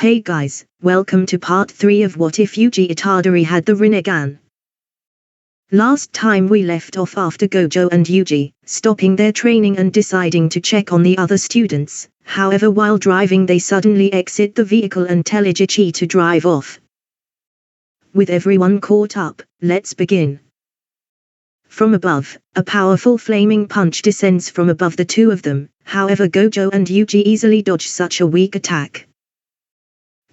Hey guys, welcome to part 3 of What If Yuji Itadori Had the Rinnegan. Last time we left off after Gojo and Yuji, stopping their training and deciding to check on the other students. However, while driving they suddenly exit the vehicle and tell Ichichi to drive off. With everyone caught up, let's begin. From above, a powerful flaming punch descends from above the two of them. However, Gojo and Yuji easily dodge such a weak attack.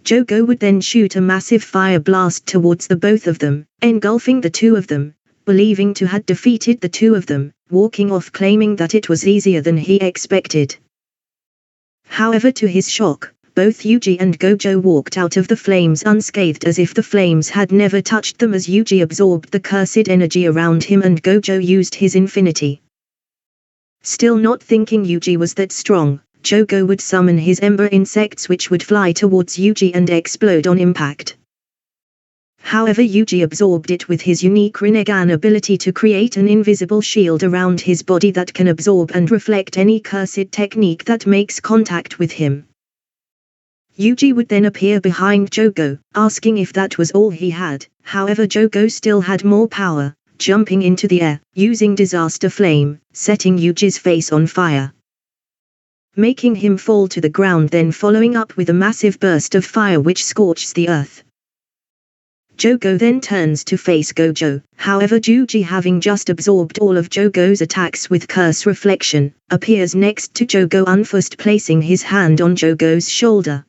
Jogo would then shoot a massive fire blast towards the both of them, engulfing the two of them, believing to had defeated the two of them, walking off claiming that it was easier than he expected. However, to his shock, both Yuji and Gojo walked out of the flames unscathed as if the flames had never touched them, as Yuji absorbed the cursed energy around him and Gojo used his infinity. Still not thinking Yuji was that strong, Jogo would summon his ember insects which would fly towards Yuji and explode on impact. However, Yuji absorbed it with his unique Rinnegan ability to create an invisible shield around his body that can absorb and reflect any cursed technique that makes contact with him. Yuji would then appear behind Jogo, asking if that was all he had. However, Jogo still had more power, jumping into the air, using Disaster Flame, setting Yuji's face on fire, making him fall to the ground, then following up with a massive burst of fire which scorches the earth. Jogo then turns to face Gojo. However, Yuji, having just absorbed all of Jogo's attacks with Curse Reflection, appears next to Jogo unfazed, placing his hand on Jogo's shoulder,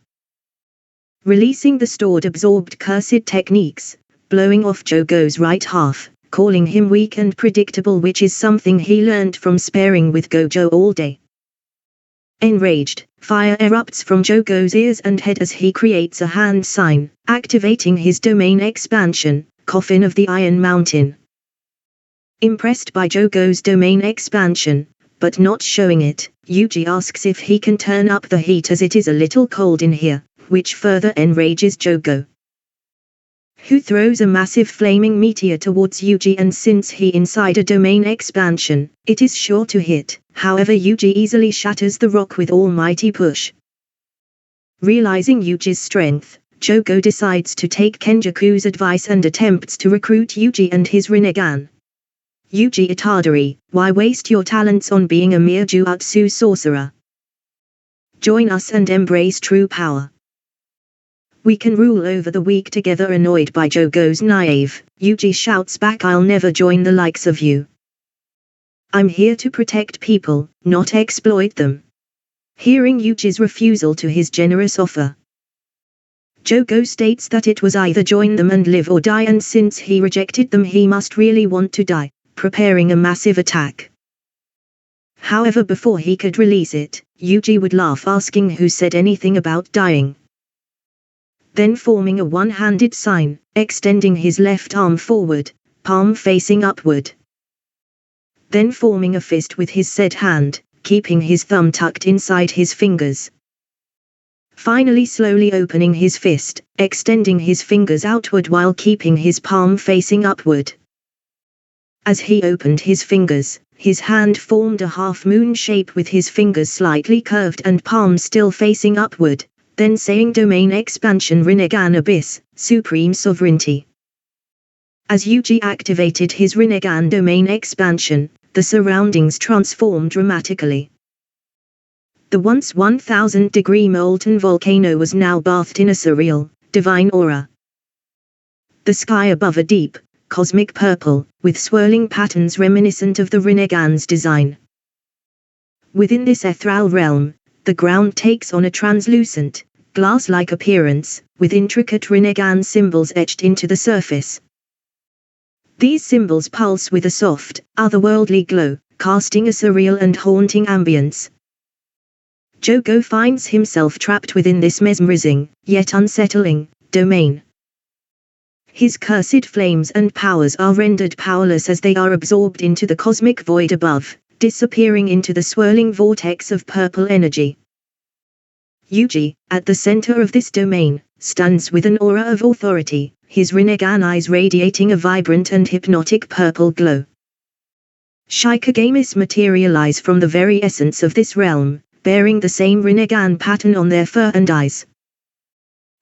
releasing the stored absorbed cursed techniques, blowing off Jogo's right half, calling him weak and predictable, which is something he learned from sparring with Gojo all day. Enraged, fire erupts from Jogo's ears and head as he creates a hand sign, activating his domain expansion, Coffin of the Iron Mountain. Impressed by Jogo's domain expansion, but not showing it, Yuji asks if he can turn up the heat as it is a little cold in here, which further enrages Jogo, who throws a massive flaming meteor towards Yuji, and since he inside a domain expansion, it is sure to hit. However, Yuji easily shatters the rock with almighty push. Realizing Yuji's strength, Jogo decides to take Kenjaku's advice and attempts to recruit Yuji and his Rinnegan. Yuji Itadori, why waste your talents on being a mere jutsu sorcerer? Join us and embrace true power. We can rule over the weak together. Annoyed by Jogo's naive, Yuji shouts back, I'll never join the likes of you. I'm here to protect people, not exploit them. Hearing Yuji's refusal to his generous offer, Jogo states that it was either join them and live or die, and since he rejected them he must really want to die, preparing a massive attack. However, before he could release it, Yuji would laugh, asking who said anything about dying. Then forming a one-handed sign, extending his left arm forward, palm facing upward. Then forming a fist with his said hand, keeping his thumb tucked inside his fingers. Finally slowly opening his fist, extending his fingers outward while keeping his palm facing upward. As he opened his fingers, his hand formed a half-moon shape with his fingers slightly curved and palm still facing upward, then saying Domain Expansion Rinnegan Abyss, Supreme Sovereignty. As Yuji activated his Rinnegan Domain Expansion, the surroundings transformed dramatically. The once 1,000-degree molten volcano was now bathed in a surreal, divine aura. The sky above a deep, cosmic purple, with swirling patterns reminiscent of the Rinnegan's design. Within this ethereal realm, the ground takes on a translucent, glass-like appearance, with intricate Rinnegan symbols etched into the surface. These symbols pulse with a soft, otherworldly glow, casting a surreal and haunting ambience. Jogo finds himself trapped within this mesmerizing, yet unsettling, domain. His cursed flames and powers are rendered powerless as they are absorbed into the cosmic void above, disappearing into the swirling vortex of purple energy. Yuji, at the center of this domain, stands with an aura of authority, his Rinnegan eyes radiating a vibrant and hypnotic purple glow. Shikagemis materialize from the very essence of this realm, bearing the same Rinnegan pattern on their fur and eyes.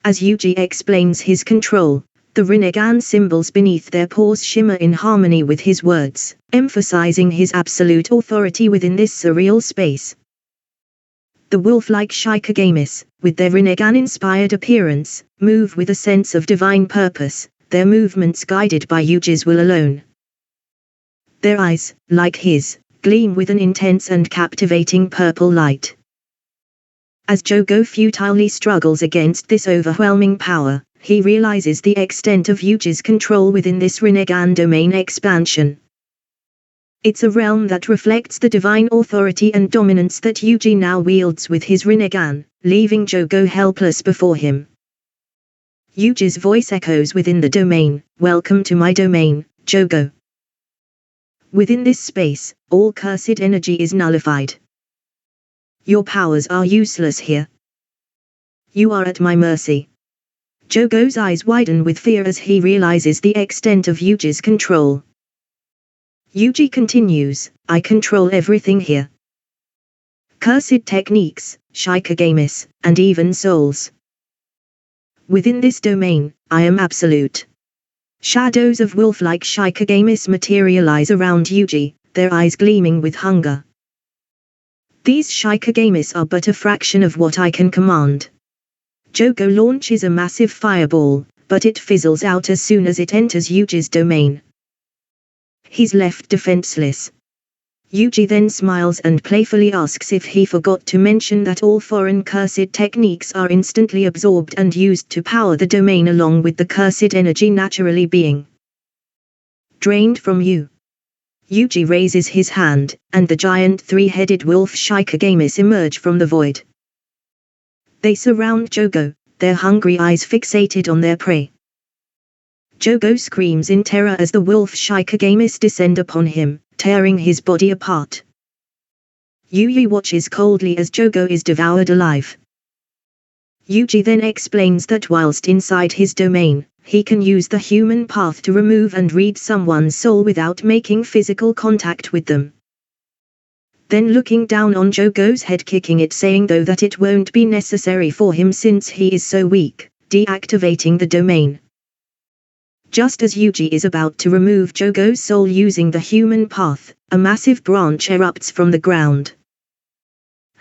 As Yuji explains his control, the Rinnegan symbols beneath their paws shimmer in harmony with his words, emphasizing his absolute authority within this surreal space. The wolf-like Shikagemis, with their Rinnegan-inspired appearance, move with a sense of divine purpose, their movements guided by Yuji's will alone. Their eyes, like his, gleam with an intense and captivating purple light. As Jogo futilely struggles against this overwhelming power, he realizes the extent of Yuji's control within this Rinnegan domain expansion. It's a realm that reflects the divine authority and dominance that Yuji now wields with his Rinnegan, leaving Jogo helpless before him. Yuji's voice echoes within the domain, "Welcome to my domain, Jogo." Within this space, all cursed energy is nullified. Your powers are useless here. You are at my mercy. Jogo's eyes widen with fear as he realizes the extent of Yuji's control. Yuji continues, "I control everything here. Cursed techniques, Shikagemis, and even souls. Within this domain, I am absolute." Shadows of wolf-like Shikagemis materialize around Yuji, their eyes gleaming with hunger. "These Shikagemis are but a fraction of what I can command." Jogo launches a massive fireball, but it fizzles out as soon as it enters Yuji's domain. He's left defenseless. Yuji then smiles and playfully asks if he forgot to mention that all foreign cursed techniques are instantly absorbed and used to power the domain along with the cursed energy naturally being drained from you. Yuji raises his hand, and the giant three-headed wolf Shikagemis emerge from the void. They surround Jogo, their hungry eyes fixated on their prey. Jogo screams in terror as the wolf Shikagemis descend upon him, tearing his body apart. Yuji watches coldly as Jogo is devoured alive. Yuji then explains that whilst inside his domain, he can use the human path to remove and read someone's soul without making physical contact with them. Then looking down on Jogo's head, kicking it, saying though that it won't be necessary for him since he is so weak, deactivating the domain. Just as Yuji is about to remove Jogo's soul using the human path, a massive branch erupts from the ground.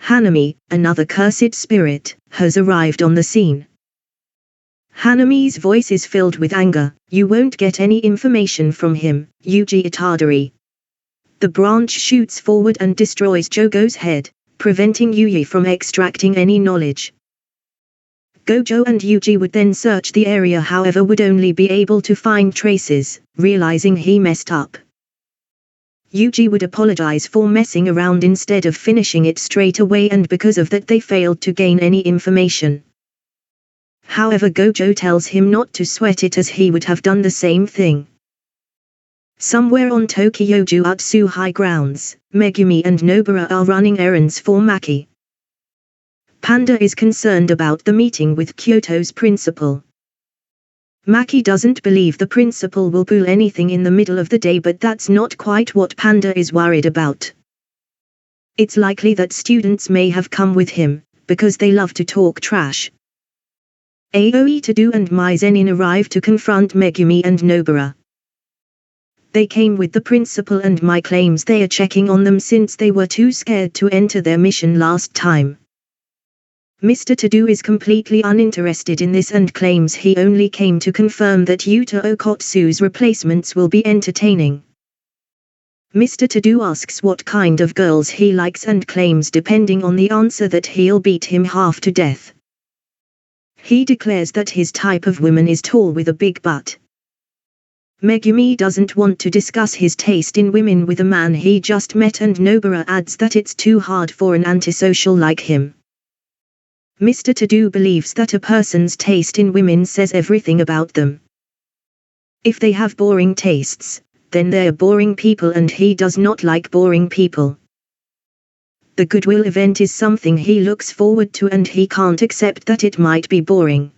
Hanami, another cursed spirit, has arrived on the scene. Hanami's voice is filled with anger. "You won't get any information from him, Yuji Itadori." The branch shoots forward and destroys Jogo's head, preventing Yuji from extracting any knowledge. Gojo and Yuji would then search the area, however would only be able to find traces, realizing he messed up. Yuji would apologize for messing around instead of finishing it straight away, and because of that they failed to gain any information. However, Gojo tells him not to sweat it as he would have done the same thing. Somewhere on Tokyo Jutsu High grounds, Megumi and Nobara are running errands for Maki. Panda is concerned about the meeting with Kyoto's principal. Maki doesn't believe the principal will pull anything in the middle of the day, but that's not quite what Panda is worried about. It's likely that students may have come with him, because they love to talk trash. Aoi Itadori and Mai Zenin arrive to confront Megumi and Nobara. They came with the principal, and Mai claims they are checking on them since they were too scared to enter their mission last time. Mr. Itadori is completely uninterested in this and claims he only came to confirm that Yuta Okotsu's replacements will be entertaining. Mr. Itadori asks what kind of girls he likes and claims depending on the answer that he'll beat him half to death. He declares that his type of woman is tall with a big butt. Megumi doesn't want to discuss his taste in women with a man he just met, and Nobara adds that it's too hard for an antisocial like him. Mr. Itadori believes that a person's taste in women says everything about them. If they have boring tastes, then they're boring people, and he does not like boring people. The Goodwill event is something he looks forward to, and he can't accept that it might be boring.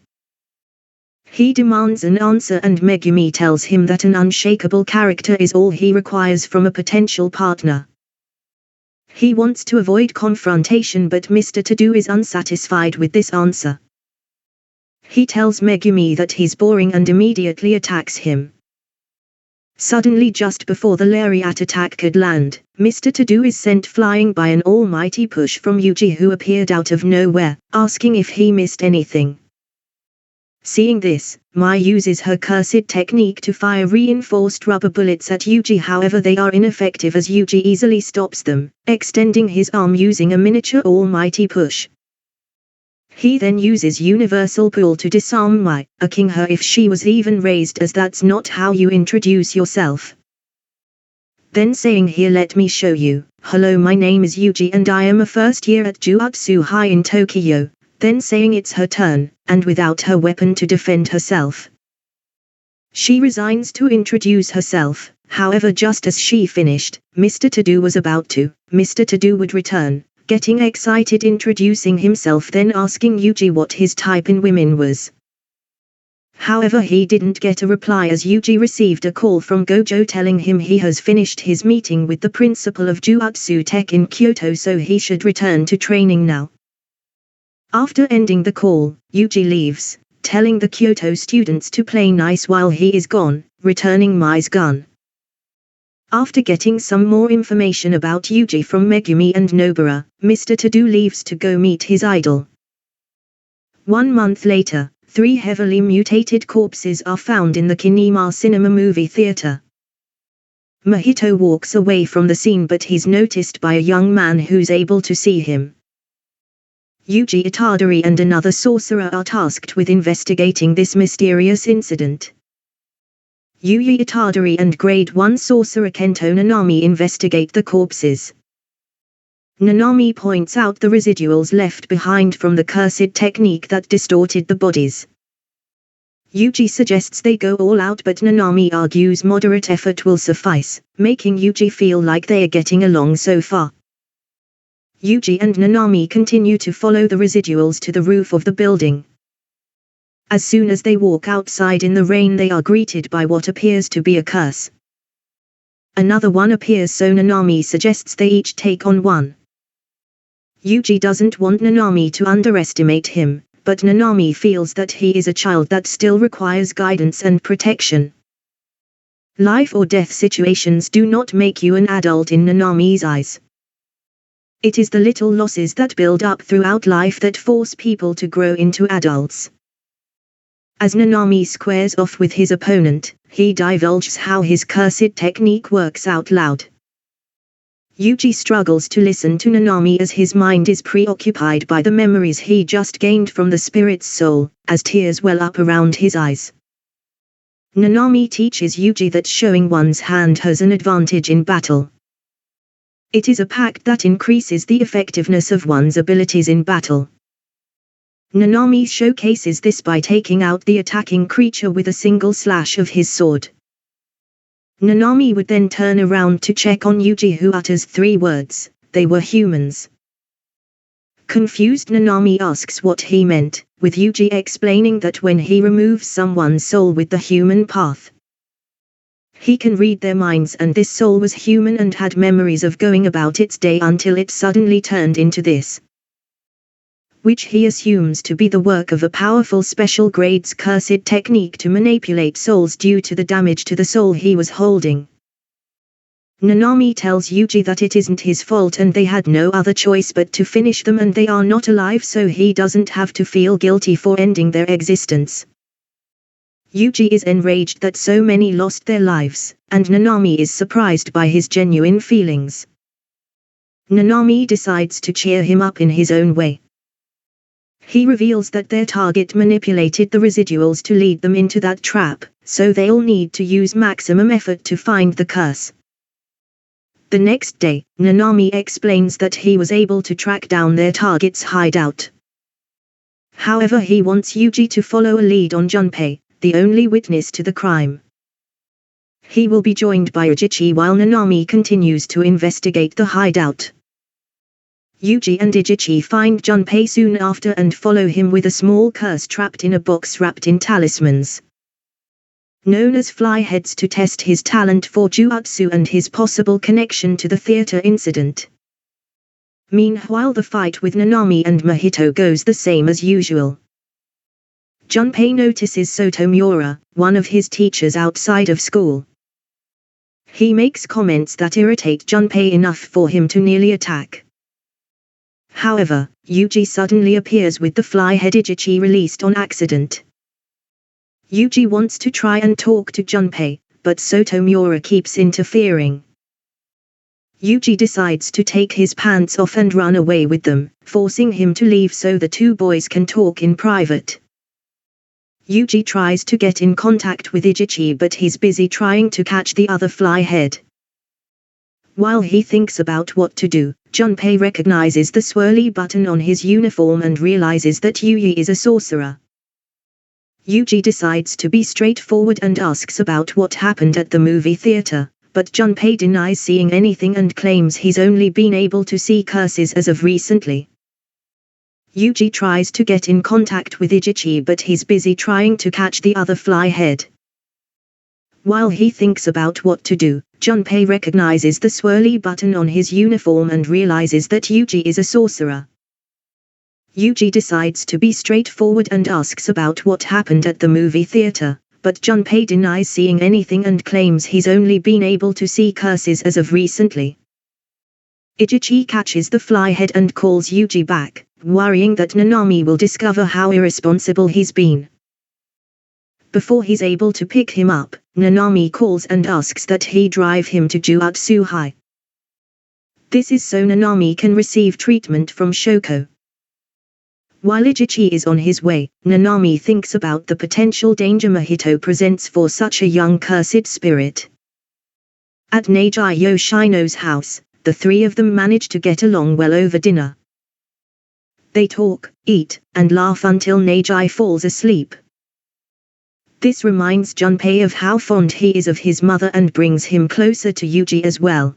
He demands an answer, and Megumi tells him that an unshakable character is all he requires from a potential partner. He wants to avoid confrontation, but Mr. Itadori is unsatisfied with this answer. He tells Megumi that he's boring and immediately attacks him. Suddenly, just before the lariat attack could land, Mr. Tado is sent flying by an almighty push from Yuji, who appeared out of nowhere, asking if he missed anything. Seeing this, Mai uses her cursed technique to fire reinforced rubber bullets at Yuji, however they are ineffective as Yuji easily stops them, extending his arm using a miniature almighty push. He then uses universal pull to disarm Mai, asking her if she was even raised, as that's not how you introduce yourself. Then saying, "Here, let me show you. Hello, my name is Yuji and I am a first year at Jutsu High in Tokyo." Then saying it's her turn, and without her weapon to defend herself, she resigns to introduce herself. However, just as she finished, Mr. Tado was about to. Mr. Tado would return, getting excited introducing himself, then asking Yuji what his type in women was. However, he didn't get a reply as Yuji received a call from Gojo telling him he has finished his meeting with the principal of Jutsu Tech in Kyoto, so he should return to training now. After ending the call, Yuji leaves, telling the Kyoto students to play nice while he is gone, returning Mai's gun. After getting some more information about Yuji from Megumi and Nobara, Mr. Tado leaves to go meet his idol. 1 month later, 3 heavily mutated corpses are found in the Kinema Cinema movie theater. Mahito walks away from the scene, but he's noticed by a young man who's able to see him. Yuji Itadori and another sorcerer are tasked with investigating this mysterious incident. Yuji Itadori and Grade 1 sorcerer Kento Nanami investigate the corpses. Nanami points out the residuals left behind from the cursed technique that distorted the bodies. Yuji suggests they go all out, but Nanami argues moderate effort will suffice, making Yuji feel like they are getting along so far. Yuji and Nanami continue to follow the residuals to the roof of the building. As soon as they walk outside in the rain, they are greeted by what appears to be a curse. Another one appears, so Nanami suggests they each take on one. Yuji doesn't want Nanami to underestimate him, but Nanami feels that he is a child that still requires guidance and protection. Life or death situations do not make you an adult in Nanami's eyes. It is the little losses that build up throughout life that force people to grow into adults. As Nanami squares off with his opponent, he divulges how his cursed technique works out loud. Yuji struggles to listen to Nanami as his mind is preoccupied by the memories he just gained from the spirit's soul, as tears well up around his eyes. Nanami teaches Yuji that showing one's hand has an advantage in battle. It is a pact that increases the effectiveness of one's abilities in battle. Nanami showcases this by taking out the attacking creature with a single slash of his sword. Nanami would then turn around to check on Yuji, who utters 3 words, "They were humans." Confused, Nanami asks what he meant, with Yuji explaining that when he removes someone's soul with the human path, he can read their minds, and this soul was human and had memories of going about its day until it suddenly turned into this, which he assumes to be the work of a powerful special grade's cursed technique to manipulate souls due to the damage to the soul he was holding. Nanami tells Yuji that it isn't his fault and they had no other choice but to finish them, and they are not alive, so he doesn't have to feel guilty for ending their existence. Yuji is enraged that so many lost their lives, and Nanami is surprised by his genuine feelings. Nanami decides to cheer him up in his own way. He reveals that their target manipulated the residuals to lead them into that trap, so they'll need to use maximum effort to find the curse. The next day, Nanami explains that he was able to track down their target's hideout. However, he wants Yuji to follow a lead on Junpei, the only witness to the crime. He will be joined by Ijichi while Nanami continues to investigate the hideout. Yuji and Ijichi find Junpei soon after and follow him with a small curse trapped in a box wrapped in talismans. Known as Flyheads, to test his talent for Jutsu and his possible connection to the theater incident. Meanwhile, the fight with Nanami and Mahito goes the same as usual. Junpei notices Sotomiura, one of his teachers outside of school. He makes comments that irritate Junpei enough for him to nearly attack. However, Yuji suddenly appears with the fly-head Ijichi released on accident. Yuji wants to try and talk to Junpei, but Sotomiura keeps interfering. Yuji decides to take his pants off and run away with them, forcing him to leave so the two boys can talk in private. Yuji tries to get in contact with Ijichi but he's busy trying to catch the other fly-head. While he thinks about what to do, Junpei recognizes the swirly button on his uniform and realizes that Yuji is a sorcerer. Yuji decides to be straightforward and asks about what happened at the movie theater, but Junpei denies seeing anything and claims he's only been able to see curses as of recently. Yuji tries to get in contact with Ijichi but he's busy trying to catch the other fly-head. While he thinks about what to do, Junpei recognizes the swirly button on his uniform and realizes that Yuji is a sorcerer. Yuji decides to be straightforward and asks about what happened at the movie theater, but Junpei denies seeing anything and claims he's only been able to see curses as of recently. Ijichi catches the fly-head and calls Yuji back, worrying that Nanami will discover how irresponsible he's been. Before he's able to pick him up, Nanami calls and asks that he drive him to Jutsu High. This is so Nanami can receive treatment from Shoko. While Ijichi is on his way, Nanami thinks about the potential danger Mahito presents for such a young cursed spirit. At Neji Yoshino's house, the three of them manage to get along well over dinner. They talk, eat, and laugh until Neji falls asleep. This reminds Junpei of how fond he is of his mother and brings him closer to Yuji as well.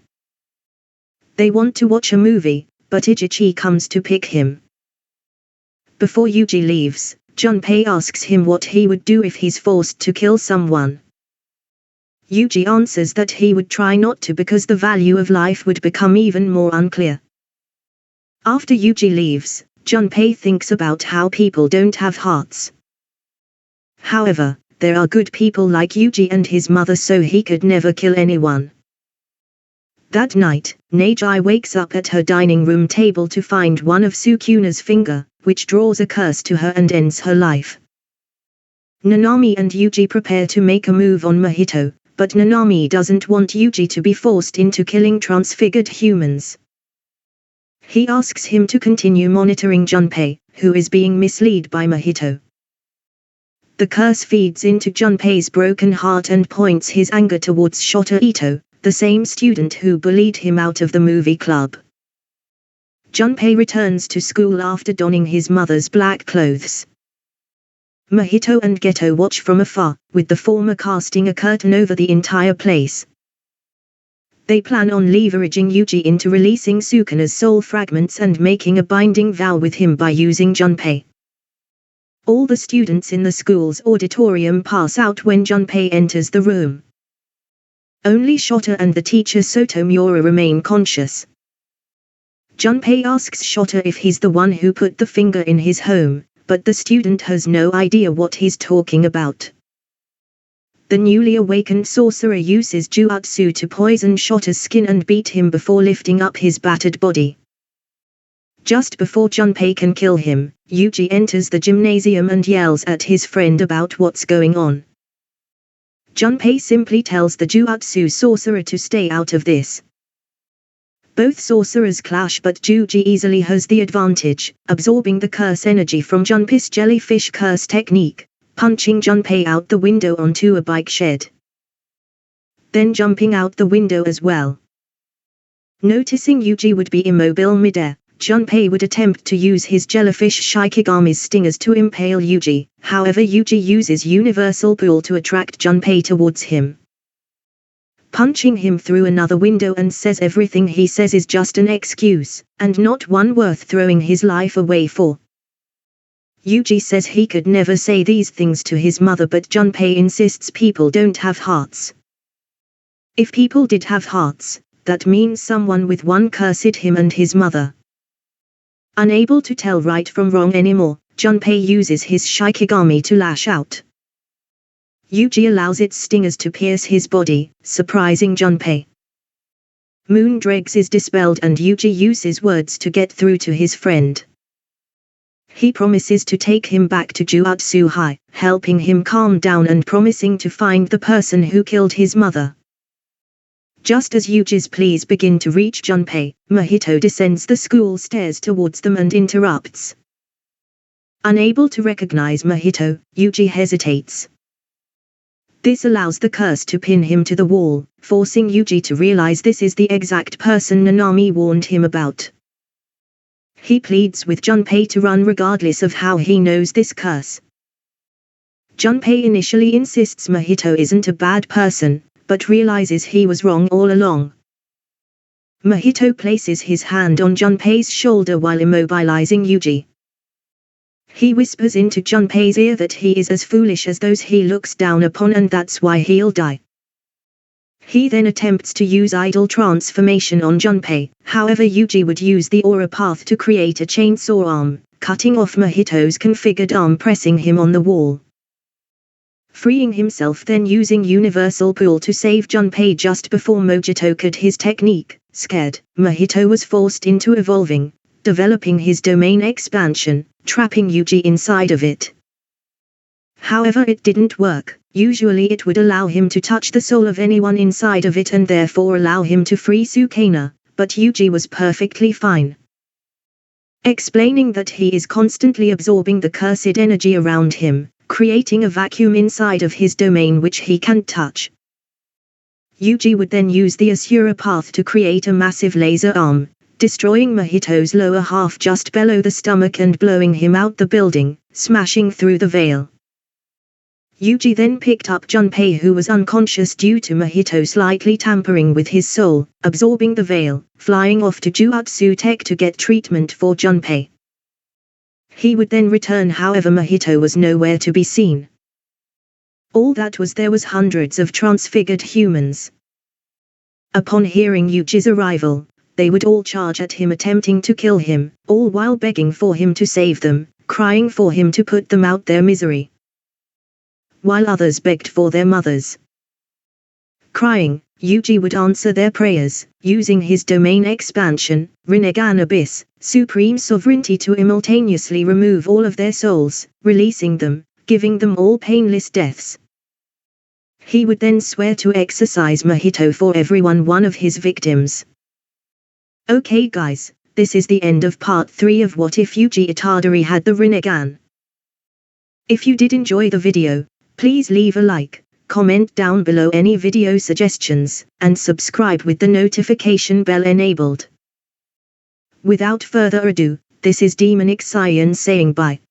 They want to watch a movie, but Ijichi comes to pick him. Before Yuji leaves, Junpei asks him what he would do if he's forced to kill someone. Yuji answers that he would try not to because the value of life would become even more unclear. After Yuji leaves, Junpei thinks about how people don't have hearts. However, there are good people like Yuji and his mother, so he could never kill anyone. That night, Neji wakes up at her dining room table to find one of Sukuna's finger, which draws a curse to her and ends her life. Nanami and Yuji prepare to make a move on Mahito, but Nanami doesn't want Yuji to be forced into killing transfigured humans. He asks him to continue monitoring Junpei, who is being misled by Mahito. The curse feeds into Junpei's broken heart and points his anger towards Shota Ito, the same student who bullied him out of the movie club. Junpei returns to school after donning his mother's black clothes. Mahito and Geto watch from afar, with the former casting a curtain over the entire place. They plan on leveraging Yuji into releasing Sukuna's soul fragments and making a binding vow with him by using Junpei. All the students in the school's auditorium pass out when Junpei enters the room. Only Shota and the teacher Sotomiura remain conscious. Junpei asks Shota if he's the one who put the finger in his home, but the student has no idea what he's talking about. The newly awakened sorcerer uses Jutsu to poison Shota's skin and beat him before lifting up his battered body. Just before Junpei can kill him, Yuji enters the gymnasium and yells at his friend about what's going on. Junpei simply tells the Jutsu sorcerer to stay out of this. Both sorcerers clash, but Yuji easily has the advantage, absorbing the curse energy from Junpei's jellyfish curse technique, punching Junpei out the window onto a bike shed. Then jumping out the window as well. Noticing Yuji would be immobile midair, Junpei would attempt to use his jellyfish Shikigami's stingers to impale Yuji, however Yuji uses Universal Pool to attract Junpei towards him, punching him through another window, and says everything he says is just an excuse, and not one worth throwing his life away for. Yuji says he could never say these things to his mother, but Junpei insists people don't have hearts. If people did have hearts, that means someone with one cursed him and his mother. Unable to tell right from wrong anymore, Junpei uses his Shikigami to lash out. Yuji allows its stingers to pierce his body, surprising Junpei. Moondregs is dispelled and Yuji uses words to get through to his friend. He promises to take him back to Jutsu High, helping him calm down and promising to find the person who killed his mother. Just as Yuji's pleas begin to reach Junpei, Mahito descends the school stairs towards them and interrupts. Unable to recognize Mahito, Yuji hesitates. This allows the curse to pin him to the wall, forcing Yuji to realize this is the exact person Nanami warned him about. He pleads with Junpei to run regardless of how he knows this curse. Junpei initially insists Mahito isn't a bad person, but realizes he was wrong all along. Mahito places his hand on Junpei's shoulder while immobilizing Yuji. He whispers into Junpei's ear that he is as foolish as those he looks down upon and that's why he'll die. He then attempts to use idol transformation on Junpei, however Yuji would use the aura path to create a chainsaw arm, cutting off Mahito's configured arm, pressing him on the wall. Freeing himself, then using Universal Pool to save Junpei just before Mojito could his technique. Scared, Mahito was forced into evolving, developing his domain expansion, trapping Yuji inside of it. However, it didn't work. Usually it would allow him to touch the soul of anyone inside of it and therefore allow him to free Sukuna, but Yuji was perfectly fine. Explaining that he is constantly absorbing the cursed energy around him, creating a vacuum inside of his domain which he can't touch. Yuji would then use the Asura path to create a massive laser arm, destroying Mahito's lower half just below the stomach and blowing him out the building, smashing through the veil. Yuji then picked up Junpei, who was unconscious due to Mahito slightly tampering with his soul, absorbing the veil, flying off to Jutsu Tech to get treatment for Junpei. He would then return, however Mahito was nowhere to be seen. All that was there was hundreds of transfigured humans. Upon hearing Yuji's arrival, they would all charge at him attempting to kill him, all while begging for him to save them, crying for him to put them out their misery. While others begged for their mothers. Crying, Yuji would answer their prayers, using his domain expansion, Rinnegan Abyss, Supreme Sovereignty to simultaneously remove all of their souls, releasing them, giving them all painless deaths. He would then swear to exorcise Mahito for one of his victims. Okay guys, this is the end of part 3 of What If Yuji Itadori Had the Rinnegan. If you did enjoy the video, please leave a like, comment down below any video suggestions, and subscribe with the notification bell enabled. Without further ado, this is Demonic Saiyan saying bye.